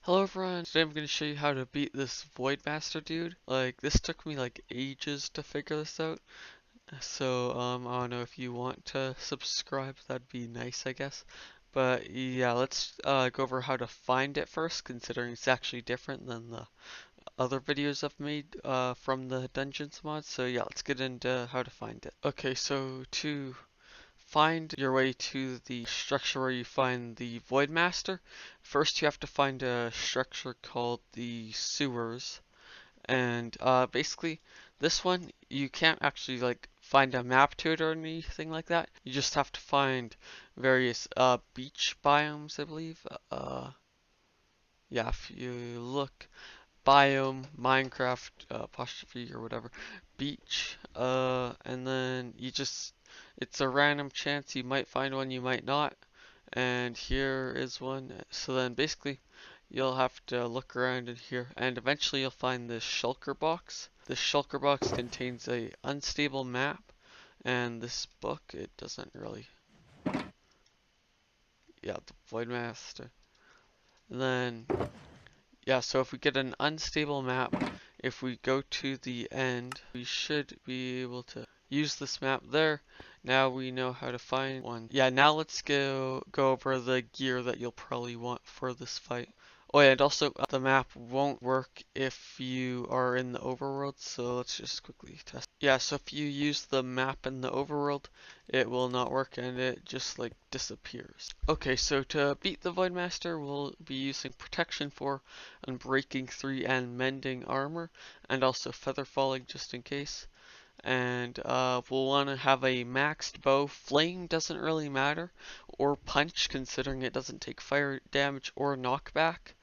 Hello everyone, today I'm going to show you how to beat this Voidmaster dude. Like, this took me like ages to figure this out. So, I don't know if you want to subscribe, that'd be nice, I guess. But yeah, let's go over how to find it first, considering it's actually different than the other videos I've made from the Dungeons mod. So yeah, let's get into how to find it. Okay, so to find your way to the structure where you find the Voidmaster, first you have to find a structure called the sewers. And basically, this one, you can't actually like find a map to it or anything like that. You just have to find various beach biomes, I believe. Yeah, if you look, biome, Minecraft, apostrophe or whatever, beach, and then it's a random chance, you might find one, you might not, and here is one. So then basically, you'll have to look around in here, and eventually you'll find this shulker box. This shulker box contains a unstable map, and this book, it doesn't really, yeah, the Voidmaster. And then yeah, so if we get an unstable map, if we go to the end, we should be able to use this map there. Now we know how to find one. Yeah, now let's go over the gear that you'll probably want for this fight. Oh yeah, and also the map won't work if you are in the overworld, so let's just quickly test. Yeah, so if you use the map in the overworld, it will not work and it just like disappears. Okay, so to beat the Voidmaster, we'll be using Protection 4, Unbreaking 3, and Mending Armor, and also Feather Falling just in case. And we'll want to have a maxed bow. Flame doesn't really matter, or punch considering it doesn't take fire damage or knockback.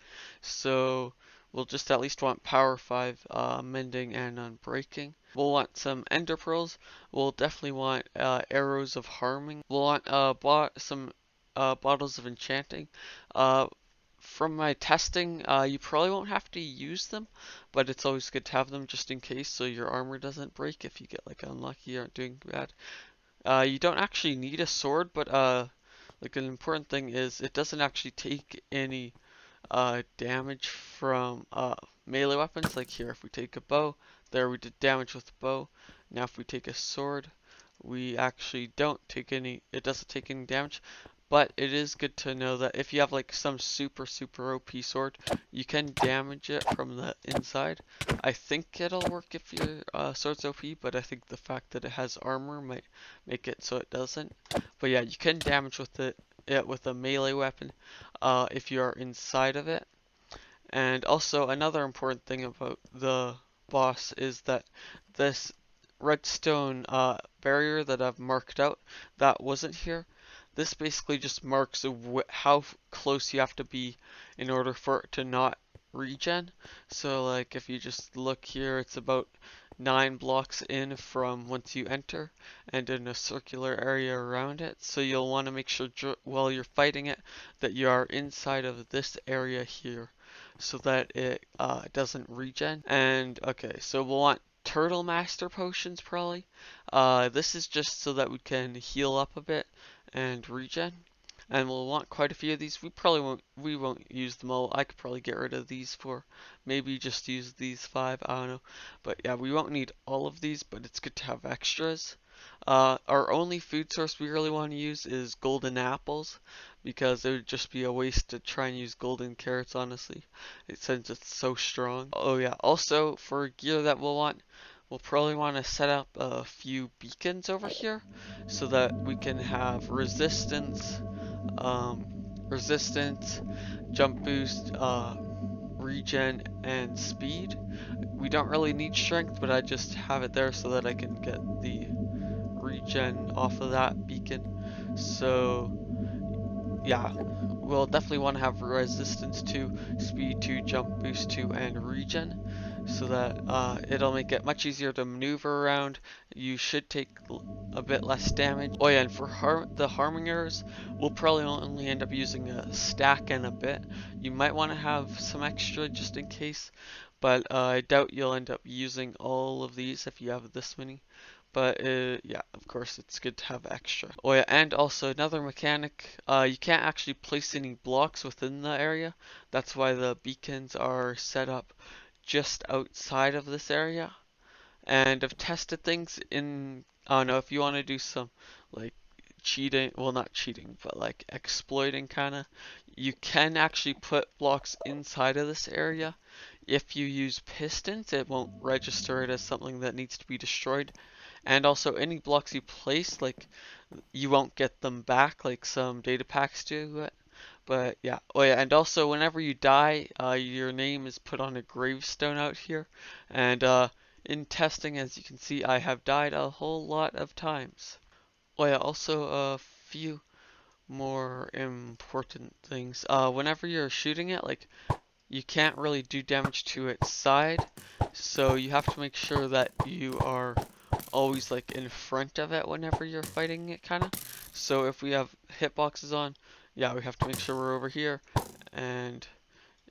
So we'll just at least want power 5, mending and unbreaking. We'll want some ender pearls. We'll definitely want arrows of harming. We'll want some bottles of enchanting. Uh, from my testing, you probably won't have to use them, but it's always good to have them just in case so your armor doesn't break if you get like unlucky or doing bad. You don't actually need a sword, but like an important thing is it doesn't actually take any damage from melee weapons. Like here, if we take a bow, there we did damage with the bow. Now if we take a sword, we actually don't take any, it doesn't take any damage. But it is good to know that if you have like some super OP sword, you can damage it from the inside. I think it'll work if your sword's OP, but I think the fact that it has armor might make it so it doesn't. But yeah, you can damage with it with a melee weapon if you are inside of it. And also another important thing about the boss is that this redstone barrier that I've marked out, that wasn't here. This basically just marks how close you have to be in order for it to not regen. So like if you just look here, it's about 9 blocks in from once you enter and in a circular area around it. So you'll want to make sure while you're fighting it that you are inside of this area here so that it doesn't regen. And okay, so we'll want Turtle Master potions probably. This is just so that we can heal up a bit and regen. And we'll want quite a few of these. We won't use them all. I could probably get rid of these 4. Maybe just use these 5. I don't know. But yeah, we won't need all of these, but it's good to have extras. Our only food source we really want to use is golden apples, because it would just be a waste to try and use golden carrots, honestly, since it's so strong. Oh yeah, also for gear that we'll probably want to set up a few beacons over here so that we can have resistance, um, resistance, jump boost, regen, and speed. We don't really need strength, but I just have it there so that I can get the regen off of that beacon. So yeah, we'll definitely want to have resistance 2, speed 2, jump boost 2, and regen, so that it'll make it much easier to maneuver around. You should take a bit less damage. Oh yeah, and for the harming arrows, we'll probably only end up using a stack and a bit. You might want to have some extra just in case, but I doubt you'll end up using all of these if you have this many. but yeah, of course it's good to have extra. Oh yeah, and also another mechanic, you can't actually place any blocks within the area. That's why the beacons are set up just outside of this area. And I've tested things in, I don't know, if you want to do some like cheating, well not cheating, but like exploiting kinda, you can actually put blocks inside of this area. If you use pistons, it won't register it as something that needs to be destroyed. And also any blocks you place, like you won't get them back like some data packs do. But yeah, oh yeah, and also whenever you die, your name is put on a gravestone out here. And in testing, as you can see, I have died a whole lot of times. Oh yeah, also a few more important things. Whenever you're shooting it, like you can't really do damage to its side, so you have to make sure that you are always like in front of it whenever you're fighting it, kind of. So if we have hitboxes on, yeah, we have to make sure we're over here, and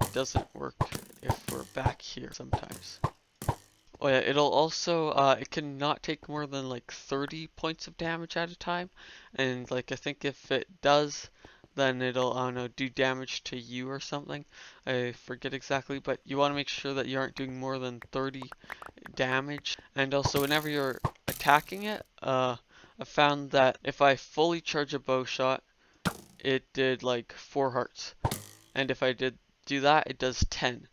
it doesn't work if we're back here sometimes. Oh yeah, it'll also, it can not take more than like 30 points of damage at a time, and like I think if it does, then it'll, I don't know, do damage to you or something. I forget exactly, but you want to make sure that you aren't doing more than 30 damage. And also whenever you're attacking it, I found that if I fully charge a bow shot, it did like 4 hearts. And if I did do that, it does 10.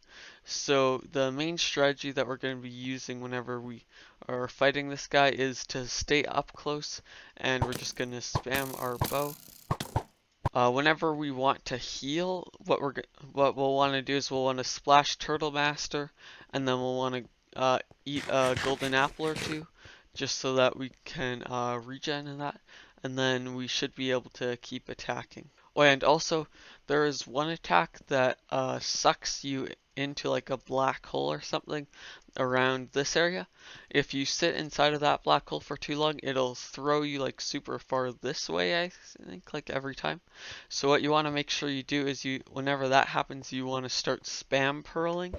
So the main strategy that we're going to be using whenever we are fighting this guy is to stay up close, and we're just going to spam our bow. Whenever we want to heal, what we'll want to do is we'll want to splash Turtle Master, and then we'll want to eat a golden apple or two, just so that we can regen in that, and then we should be able to keep attacking. Oh, and also there is one attack that sucks you into like a black hole or something around this area. If you sit inside of that black hole for too long, it'll throw you like super far this way, I think, like every time. So what you want to make sure you do is whenever that happens, you want to start spam pearling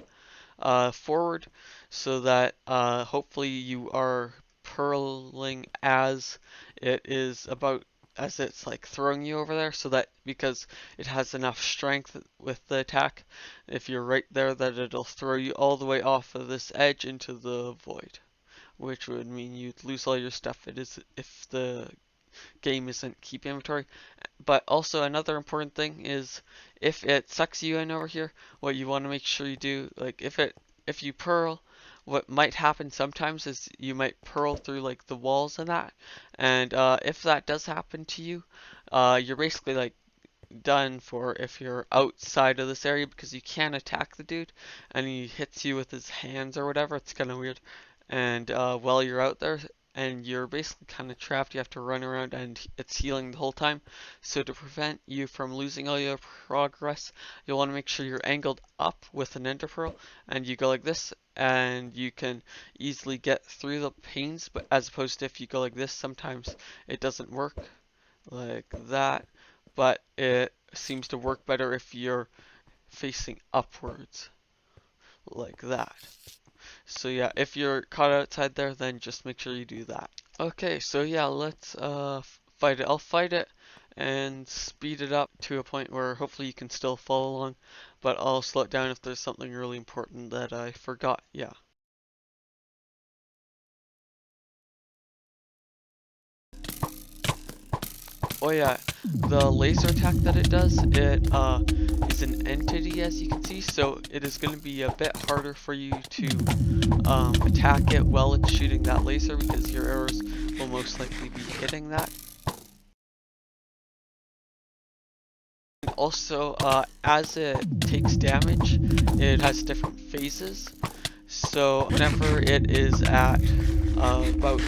forward, so that hopefully you are pearling as it is about, as it's like throwing you over there, so that because it has enough strength with the attack, if you're right there, that it'll throw you all the way off of this edge into the void, which would mean you'd lose all your stuff. It is if the game isn't keep inventory. But also another important thing is if it sucks you in over here, what you want to make sure you do, like if you pearl, what might happen sometimes is you might pearl through like the walls and that, and if that does happen to you, you're basically like done for if you're outside of this area, because you can't attack the dude and he hits you with his hands or whatever. It's kind of weird. And while you're out there and you're basically kind of trapped, you have to run around and it's healing the whole time. So to prevent you from losing all your progress, you'll want to make sure you're angled up with an ender pearl, and you go like this, and you can easily get through the panes. But as opposed to if you go like this, sometimes it doesn't work like that, but it seems to work better if you're facing upwards like that. So yeah, if you're caught outside there, then just make sure you do that. Okay, so yeah, let's fight it. I'll fight it and speed it up to a point where hopefully you can still follow along, but I'll slow it down if there's something really important that I forgot. Yeah. Oh yeah, the laser attack that it does, it is an entity, as you can see, so it is going to be a bit harder for you to attack it while it's shooting that laser, because your arrows will most likely be hitting that. Also, as it takes damage, it has different phases. So whenever it is at about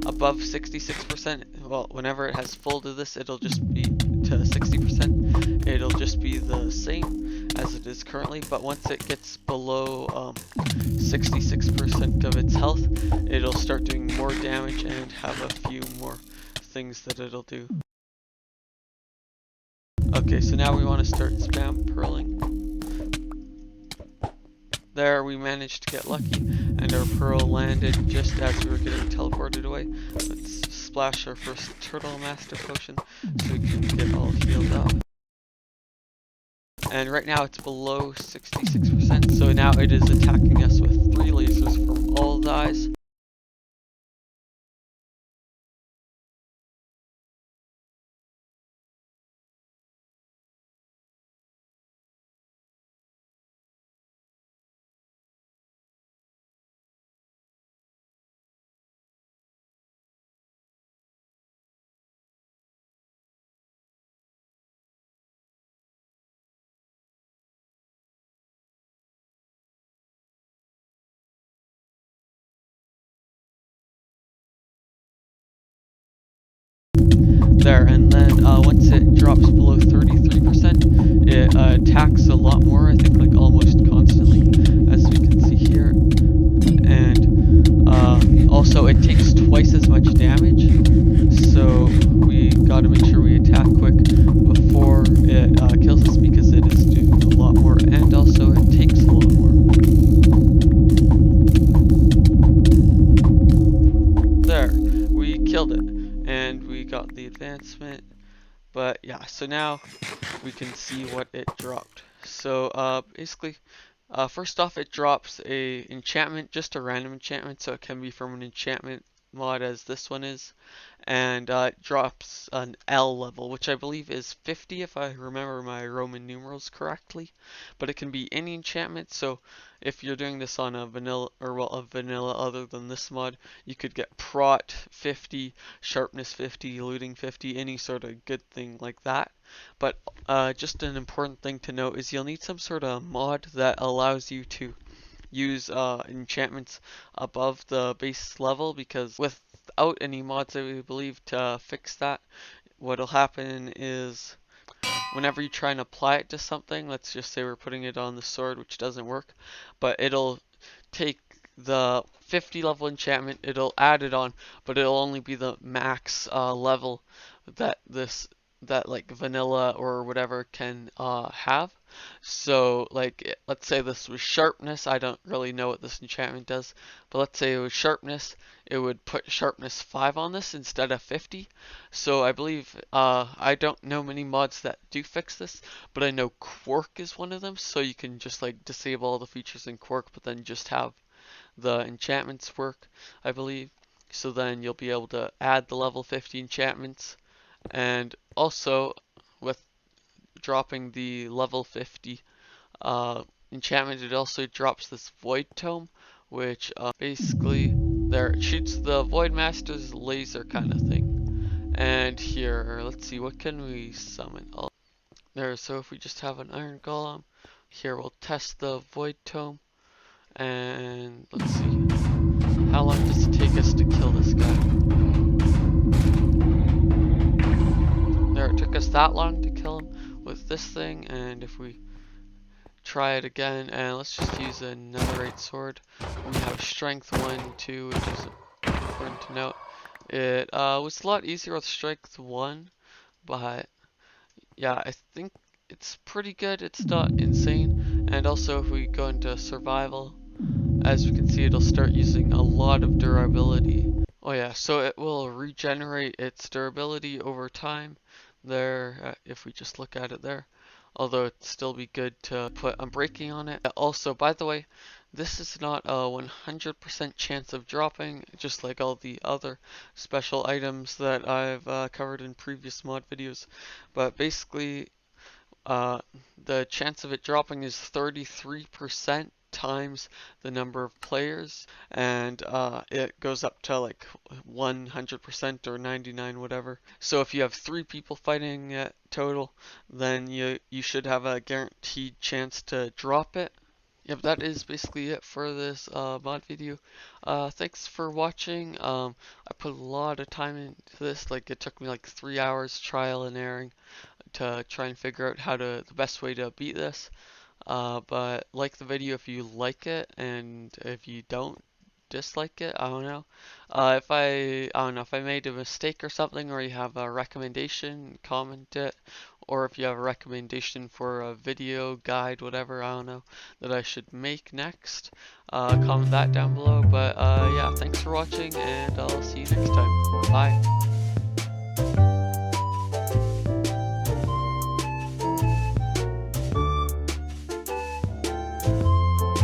above 66%, well, whenever it has full to this, it'll just be to 60%. It'll just be the same as it is currently, but once it gets below 66% of its health, it'll start doing more damage and have a few more things that it'll do. Okay, so now we want to start spam pearling. there we managed to get lucky, and our pearl landed just as we were getting teleported away. Let's splash our first turtle master potion so we can get all healed up. And right now it's below 66%, so now it is attacking us with 3 lasers from all the eyes. There, and then once it drops below 33%, it attacks a lot more, I think like almost constantly, as we can see here. And also it takes twice as much damage, so we gotta make sure we attack quick before it kills us, because it is doing a lot more, and also it takes a lot more. There, we killed it, and we got the advancement. But yeah, so now we can see what it dropped. So basically, first off, it drops a enchantment, just a random enchantment, so it can be from an enchantment mod as this one is, and it drops an L level, which I believe is 50 if I remember my Roman numerals correctly, but it can be any enchantment. So if you're doing this on a vanilla, or well, a vanilla other than this mod, you could get prot 50, sharpness 50, looting 50, any sort of good thing like that. But just an important thing to note is you'll need some sort of mod that allows you to use enchantments above the base level, because without any mods, I believe, to fix that, what'll happen is whenever you try and apply it to something, let's just say we're putting it on the sword, which doesn't work, but it'll take the 50 level enchantment, it'll add it on, but it'll only be the max level that like vanilla or whatever can have. So like let's say this was sharpness, I don't really know what this enchantment does, but let's say it was sharpness, it would put sharpness 5 on this instead of 50. So I believe I don't know many mods that do fix this, but I know Quark is one of them, so you can just like disable all the features in Quark but then just have the enchantments work, I believe. So then you'll be able to add the level 50 enchantments, and also with dropping the level 50 enchantment, it also drops this Void Tome, which basically there it shoots the Void Master's laser kind of thing. And here, let's see, what can we summon? There, so if we just have an Iron Golem, here we'll test the Void Tome, and let's see, how long does it take us to kill this guy? There, it took us that long to kill him with this thing, and if we try it again, and let's just use a netherite sword. We have strength 1, 2, which is important to note. It was a lot easier with strength 1, but yeah, I think it's pretty good. It's not insane. And also if we go into survival, as you can see, it'll start using a lot of durability. Oh yeah, so it will regenerate its durability over time there, if we just look at it there. Although it'd still be good to put unbreaking on it. Also, by the way, this is not a 100% chance of dropping, just like all the other special items that I've covered in previous mod videos. But basically, the chance of it dropping is 33% times the number of players, and it goes up to like 100% or 99 whatever. So if you have 3 people fighting it total, then you should have a guaranteed chance to drop it. Yep, that is basically it for this mod video. Thanks for watching. I put a lot of time into this, like it took me like 3 hours trial and erroring to try and figure out the best way to beat this. But like the video if you like it, and if you don't, dislike it. I don't know. I don't know if I made a mistake or something, or you have a recommendation, comment it, or if you have a recommendation for a video, guide, whatever, I don't know, that I should make next, comment that down below. But yeah, thanks for watching, and I'll see you next time. Bye.